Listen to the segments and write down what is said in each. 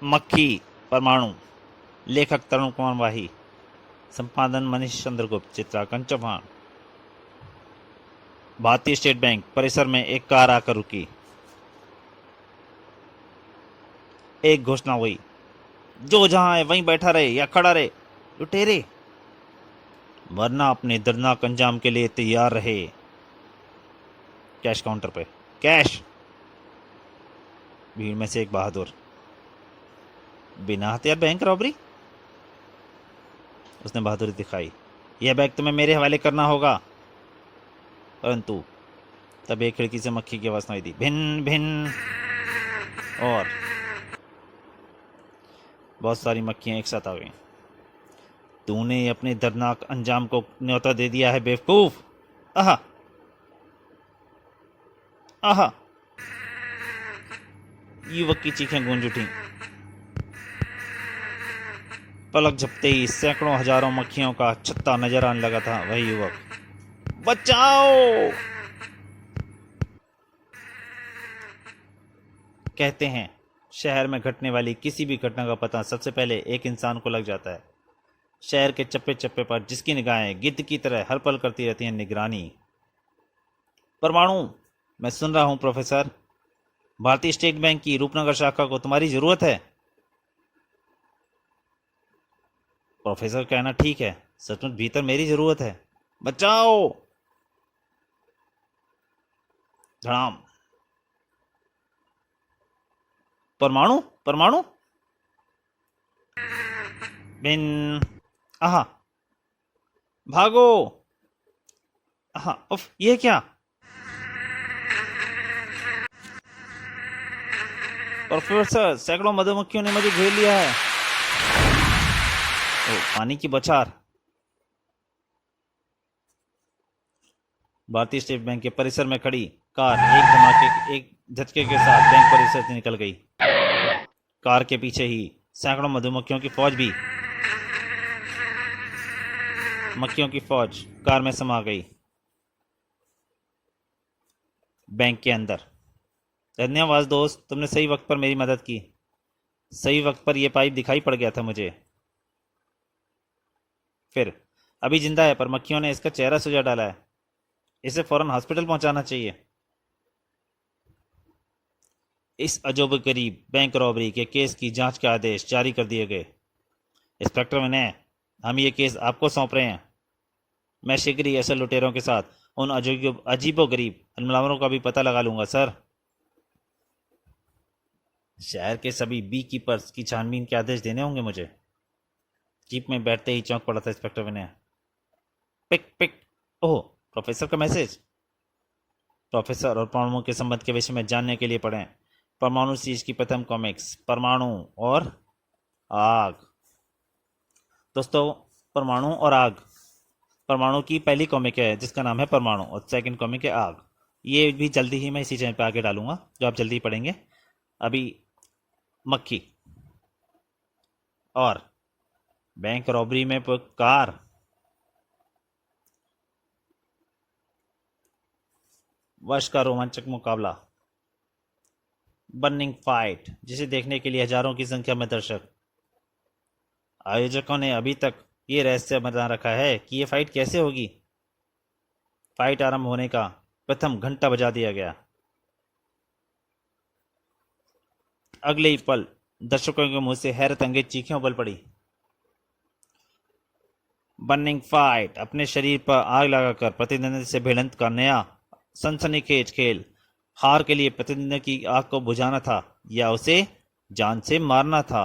मक्खी परमाणु। लेखक तरुण कुमार वाही। संपादन मनीष चंद्रगुप्त। चित्रांकन चौहान। भारतीय स्टेट बैंक परिसर में एक कार आकर रुकी। एक घोषणा हुई, जो जहां है वहीं बैठा रहे या खड़ा रहे, लुटेरे, वरना अपने दर्दनाक अंजाम के लिए तैयार रहे। कैश काउंटर पे कैश। भीड़ में से एक बहादुर, बिना हथियार बैंक रॉबरी। उसने बहादुरी दिखाई। यह बैग तुम्हें मेरे हवाले करना होगा। परंतु तब एक खिड़की से मक्खी की आवाज सुनाई दी, भिन भिन। और बहुत सारी मक्खियां एक साथ आ गईं। तूने अपने दर्दनाक अंजाम को न्योता दे दिया है बेवकूफ। आहा आहा। युवक की चीखें गूंज उठी। पलक झपते ही सैकड़ों हजारों मक्खियों का छत्ता नजर आने लगा था। वही युवक, बचाओ। कहते हैं शहर में घटने वाली किसी भी घटना का पता सबसे पहले एक इंसान को लग जाता है। शहर के चप्पे चप्पे पर जिसकी निगाहें गिद्ध की तरह हर पल करती रहती हैं निगरानी। परमाणु, मैं सुन रहा हूं प्रोफेसर। भारतीय स्टेट बैंक की रूपनगर शाखा को तुम्हारी जरूरत है। प्रोफेसर कहना ठीक है, सचमुच भीतर मेरी जरूरत है। बचाओ। धड़ाम। परमाणु परमाणु। बिन। आहा। भागो। आहा। उफ, ये क्या। प्रोफेसर, सैकड़ों मधुमक्खियों ने मुझे घेर लिया है। ओ, पानी की बौछार। भारतीय स्टेट बैंक के परिसर में खड़ी कार एक झटके के साथ बैंक परिसर से निकल गई। कार के पीछे ही सैकड़ों मधुमक्खियों की फौज भी। मक्खियों की फौज कार में समा गई। बैंक के अंदर। धन्यवाद दोस्त, तुमने सही वक्त पर मेरी मदद की। सही वक्त पर यह पाइप दिखाई पड़ गया था मुझे। फिर अभी जिंदा है, पर मक्खियों ने इसका चेहरा सुझा डाला है। इसे फौरन हॉस्पिटल पहुंचाना चाहिए। इस अजोबगरीब बैंक रॉबरी के केस की जांच के आदेश जारी कर दिए गए। इंस्पेक्टर विनय, हम ये केस आपको सौंप रहे हैं। मैं शीघ्र ही ऐसे लुटेरों के साथ उन अजीबो गरीब हमलावरों का भी पता लगा लूंगा सर। शहर के सभी बी कीपर्स की छानबीन के आदेश देने होंगे मुझे। जीप में बैठते ही चौंक पड़ा था इंस्पेक्टर विनय। पिक पिक। ओह, प्रोफेसर का मैसेज। प्रोफेसर और परमाणु के संबंध के विषय में जानने के लिए पढ़ें परमाणु सीरीज की प्रथम कॉमिक्स परमाणु और आग। दोस्तों, परमाणु और आग परमाणु की पहली कॉमिक है जिसका नाम है परमाणु, और सेकंड कॉमिक है आग। ये भी जल्दी ही मैं इसी चैनल पे आगे डालूंगा, जो आप जल्दी पढ़ेंगे। अभी मक्खी और बैंक रॉबरी में कार। वर्ष का रोमांचक मुकाबला, बर्निंग फाइट, जिसे देखने के लिए हजारों की संख्या में दर्शक। आयोजकों ने अभी तक ये रहस्य बना रखा है कि ये फाइट कैसे होगी। फाइट आरंभ होने का प्रथम घंटा बजा दिया गया। अगले ही पल दर्शकों के मुंह से हैरत अंगेज चीखें उबल पड़ी। बर्निंग फाइट, अपने शरीर पर आग लगाकर प्रतिद्वंदी से भिड़ंत का नया सनसनीखेज खेल। हार के लिए प्रतिद्वंदी की आग को बुझाना था या उसे जान से मारना था।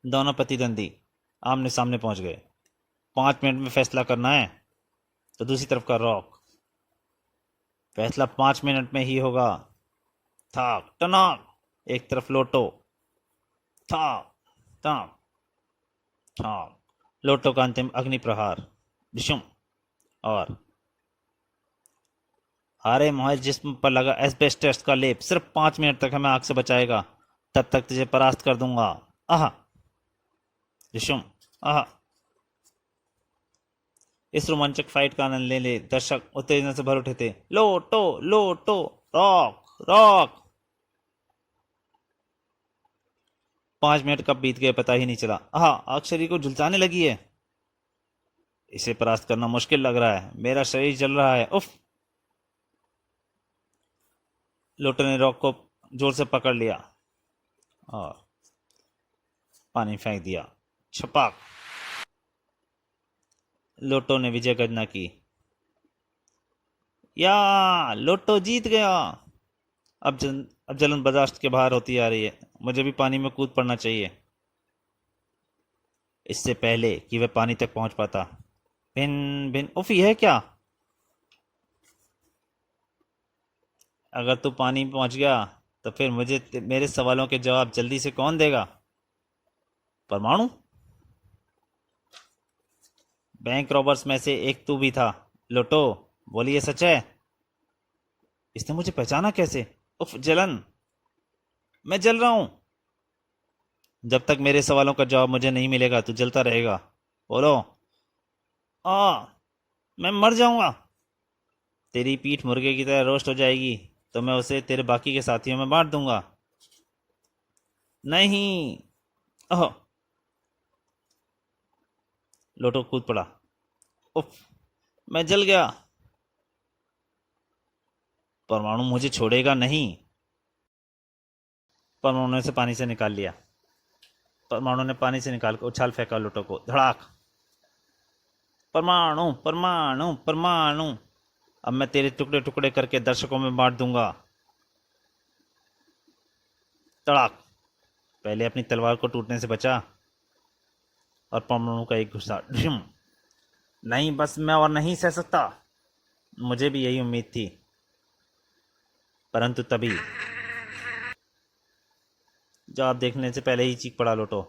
दोनों प्रतिद्वंदी आमने सामने पहुंच गए। 5 मिनट में फैसला करना है। तो दूसरी तरफ का रॉक, फैसला 5 मिनट में ही होगा। थाक टनाक, एक तरफ लोटो। थाक थाक थाक, लोटो का अंतिम अग्नि प्रहार। डिशुम। और हारे मोहे जिस्म पर लगा एस्बेस्टस का लेप सिर्फ 5 मिनट तक हमें आग से बचाएगा। तब तक तुझे परास्त कर दूंगा। आहा। डिशुम। आहा। इस रोमांचक फाइट का आनंद ले ले दर्शक उत्तेजना से भर उठे थे। लोटो लोटो रॉक। रॉक। 5 मिनट कब बीत गए पता ही नहीं चला। हाँ, आग शरीर को झुलसाने लगी है। इसे परास्त करना मुश्किल लग रहा है, मेरा शरीर जल रहा है। उफ। लोटो ने रॉक को जोर से पकड़ लिया और पानी फेंक दिया। छपाक। लोटो ने विजय गर्जना की। या लोटो जीत गया। अब जलन बर्दाश्त के बाहर होती आ रही है। मुझे भी पानी में कूद पड़ना चाहिए, इससे पहले कि वह पानी तक पहुंच पाता। भिन भिन। उफ, यह क्या? अगर तू पानी में पहुंच गया तो फिर मुझे मेरे सवालों के जवाब जल्दी से कौन देगा? परमाणु? बैंक रॉबर्स में से एक तू भी था। लोटो, बोलिए, सच है? इसने मुझे पहचाना कैसे? उफ, जलन। मैं जल रहा हूं। जब तक मेरे सवालों का जवाब मुझे नहीं मिलेगा तू जलता रहेगा। बोलो। आ मैं मर जाऊंगा। तेरी पीठ मुर्गे की तरह रोस्ट हो जाएगी तो मैं उसे तेरे बाकी के साथियों में बांट दूंगा। नहीं। ओह। लोटो कूद पड़ा। उफ, मैं जल गया। परमाणु मुझे छोड़ेगा नहीं। परमाणु ने उसे पानी से निकाल लिया। परमाणु ने पानी से निकाल कर उछाल फेंका लोटो को। धड़ाक। परमाणु परमाणु परमाणु, अब मैं तेरे टुकड़े टुकड़े करके दर्शकों में बांट दूंगा। तड़ाक। पहले अपनी तलवार को टूटने से बचा। और परमाणु का एक गुस्सा। ढिम। नहीं, बस मैं और नहीं सह सकता। मुझे भी यही उम्मीद थी, परंतु तभी जवाब देखने से पहले ही चीख पड़ा लोटो।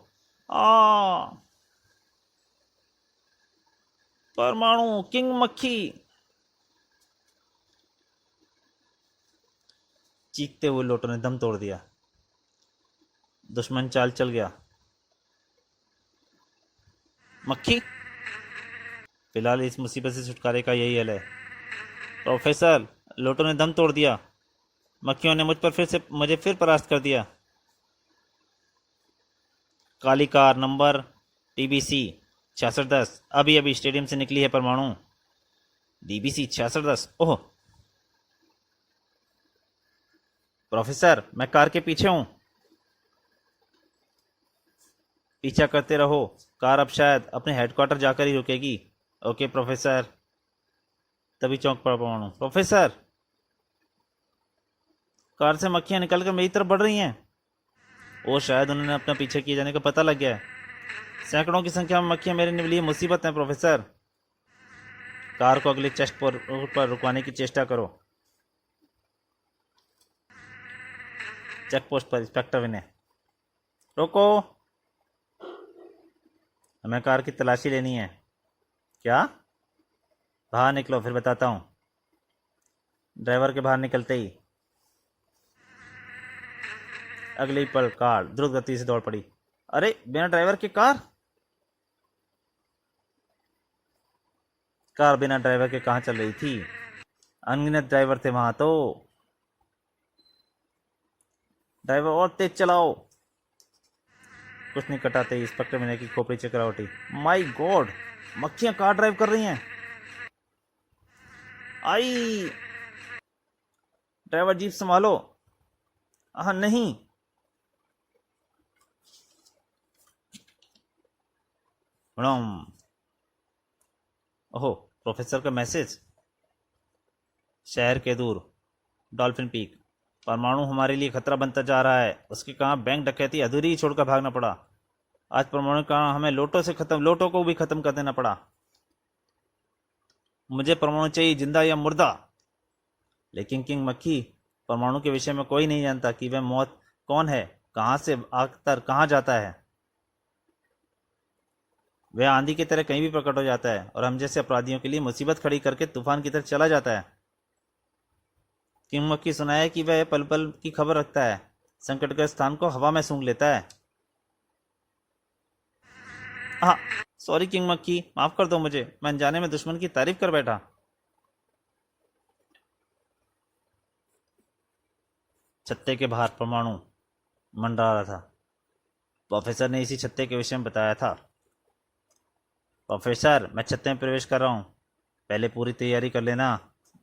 आ परमाणु किंग मक्खी। चीखते हुए लोटो ने दम तोड़ दिया। दुश्मन चाल चल गया। मक्खी? फिलहाल इस मुसीबत से छुटकारे का यही हल है। प्रोफेसर, लोटो ने दम तोड़ दिया। मक्खियों ने मुझे फिर परास्त कर दिया। काली कार नंबर TBC 6610 अभी अभी स्टेडियम से निकली है। परमाणु DBC 6610। ओह। प्रोफेसर, मैं कार के पीछे हूं। पीछा करते रहो। कार अब शायद अपने हेडक्वार्टर जाकर ही रुकेगी। Okay professor. तभी चौंक पड़ा परमाणु। प्रोफेसर, कार से मक्खियां निकलकर मेरी तरफ बढ़ रही हैं। ओ, शायद उन्होंने अपना पीछे किए जाने का पता लग गया है। सैकड़ों की संख्या में मक्खियां मेरे लिए मुसीबत हैं प्रोफेसर। कार को अगले चेस्ट पर रुकवाने की चेष्टा करो। चेक पोस्ट पर इंस्पेक्टर विनय। रोको, हमें कार की तलाशी लेनी है। क्या? बाहर निकलो, फिर बताता हूं। ड्राइवर के बाहर निकलते ही अगले ही पल कार द्रुत गति से दौड़ पड़ी। अरे, बिना ड्राइवर की कार? कार बिना ड्राइवर के कहां चल रही थी? अनगिनत ड्राइवर थे वहां तो। ड्राइवर और तेज चलाओ। कुछ नहीं कटाते इंस्पेक्टर विनय की खोपड़ी चकरा उठी। माय गॉड, मक्खियां कार ड्राइव कर रही हैं। आई। ड्राइवर, जीप संभालो। हाँ, नहीं। प्रणाम। ओहो, प्रोफेसर का मैसेज। शहर के दूर डॉल्फिन पीक। परमाणु हमारे लिए खतरा बनता जा रहा है। उसके कहाँ बैंक डकैती अधूरी ही छोड़कर भागना पड़ा। आज परमाणु कहाँ हमें लोटो को भी खत्म कर देना पड़ा। मुझे परमाणु चाहिए, जिंदा या मुर्दा। लेकिन किंग मक्खी, परमाणु के विषय में कोई नहीं जानता कि वह मौत कौन है, कहां से आकर कहां जाता है। वह आंधी की तरह कहीं भी प्रकट हो जाता है और हम जैसे अपराधियों के लिए मुसीबत खड़ी करके तूफान की तरफ चला जाता है। किंग मक्खी सुनाया है कि वह पल पल की खबर रखता है। संकटग्रस्त स्थान को हवा में सूंघ लेता है। हाँ, सॉरी किंग मक्खी, माफ कर दो मुझे। मैं अनजाने में दुश्मन की तारीफ कर बैठा। छत्ते के बाहर परमाणु मंडरा रहा था। प्रोफेसर ने इसी छत्ते के विषय में बताया था। प्रोफेसर, मैं छत्ते में प्रवेश कर रहा हूँ, पहले पूरी तैयारी कर लेना।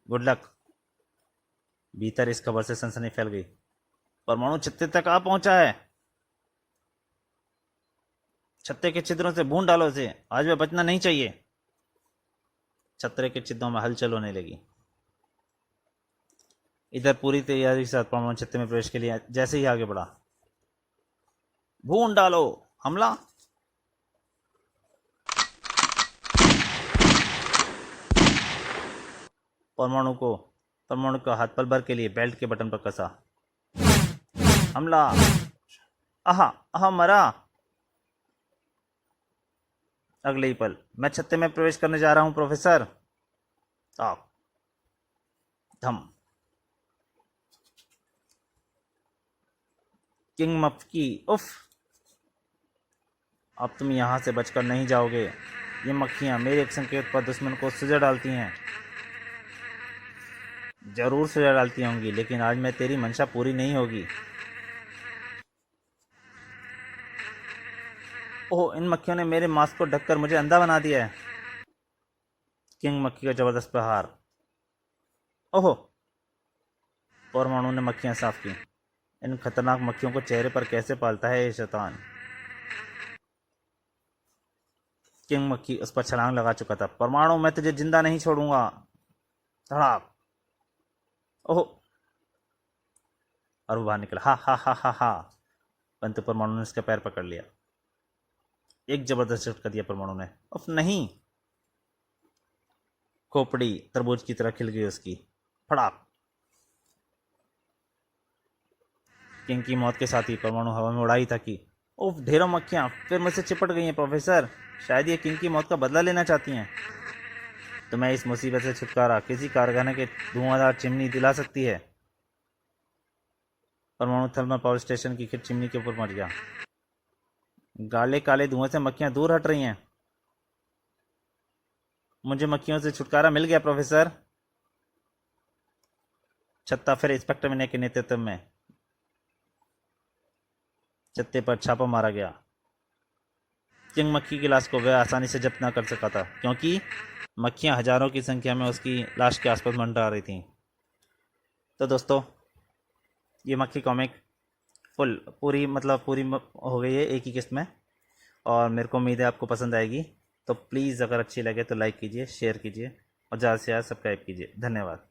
Good luck. भीतर इस खबर से सनसनी फैल गई। परमाणु छत्ते तक आ पहुंचा है। छत्ते के छिद्रों से भून डालो इसे, आज वह बचना नहीं चाहिए। छत्ते के छिद्रों में हलचल होने लगी। इधर पूरी तैयारी के साथ परमाणु छत्ते में प्रवेश के लिए जैसे ही आगे बढ़ा, भून डालो, हमला। परमाणु का हाथ पल भर के लिए बेल्ट के बटन पर कसा। हमला। आहा आहा, मरा। अगले ही पल, मैं छत्ते में प्रवेश करने जा रहा हूं प्रोफेसर। आप धम। किंग मक्खी, उफ, अब तुम यहां से बचकर नहीं जाओगे। ये मक्खियां मेरे एक संकेत पर दुश्मन को सजा डालती हैं। जरूर सजा डालती होंगी, लेकिन आज मैं तेरी मंशा पूरी नहीं होगी। ओह, इन मक्खियों ने मेरे मांस को ढककर मुझे अंधा बना दिया है। किंग मक्खी का जबरदस्त प्रहार। ओह, परमाणु ने मक्खियां साफ की। इन खतरनाक मक्खियों को चेहरे पर कैसे पालता है ये शैतान। किंग मक्खी उस पर छलांग लगा चुका था। परमाणु, मैं तुझे जिंदा नहीं छोड़ूंगा। धड़ाक। ओह, और वो बाहर निकला। हा हा हा हा हा। परंतु परमाणु ने उसका पैर पकड़ लिया। एक जबरदस्त झटका दिया परमाणु ने। उफ, नहीं। खोपड़ी तरबूज की तरह खिल गई उसकी। फड़ाक। किंग की मौत के साथ ही परमाणु हवा में उड़ाई था कि उफ, ढेरों मक्खियां फिर मुझसे चिपट गई हैं प्रोफेसर। शायद ये किंग की मौत का बदला लेना चाहती हैं। तुम्हें इस मुसीबत से छुटकारा किसी कारखाने के धुआंधार चिमनी दिला सकती है। परमाणु थर्मल पावर स्टेशन की चिमनी के ऊपर मर गया। काले काले धुएं से मक्खियां दूर हट रही हैं। मुझे मक्खियों से छुटकारा मिल गया प्रोफेसर। छत्ता फिर इंस्पेक्टर विनय के नेतृत्व में छत्ते पर छापा मारा गया। किंग मक्खी की लाश को वह आसानी से जब्त न कर सका था, क्योंकि मक्खियां हजारों की संख्या में उसकी लाश के आसपास मंडरा रही थीं। तो दोस्तों, ये मक्खी कॉमिक पूरी हो गई है एक ही किस्त में, और मेरे को उम्मीद है आपको पसंद आएगी। तो प्लीज़ अगर अच्छी लगे तो लाइक कीजिए, शेयर कीजिए और ज़्यादा से ज़्यादा सब्सक्राइब कीजिए। धन्यवाद।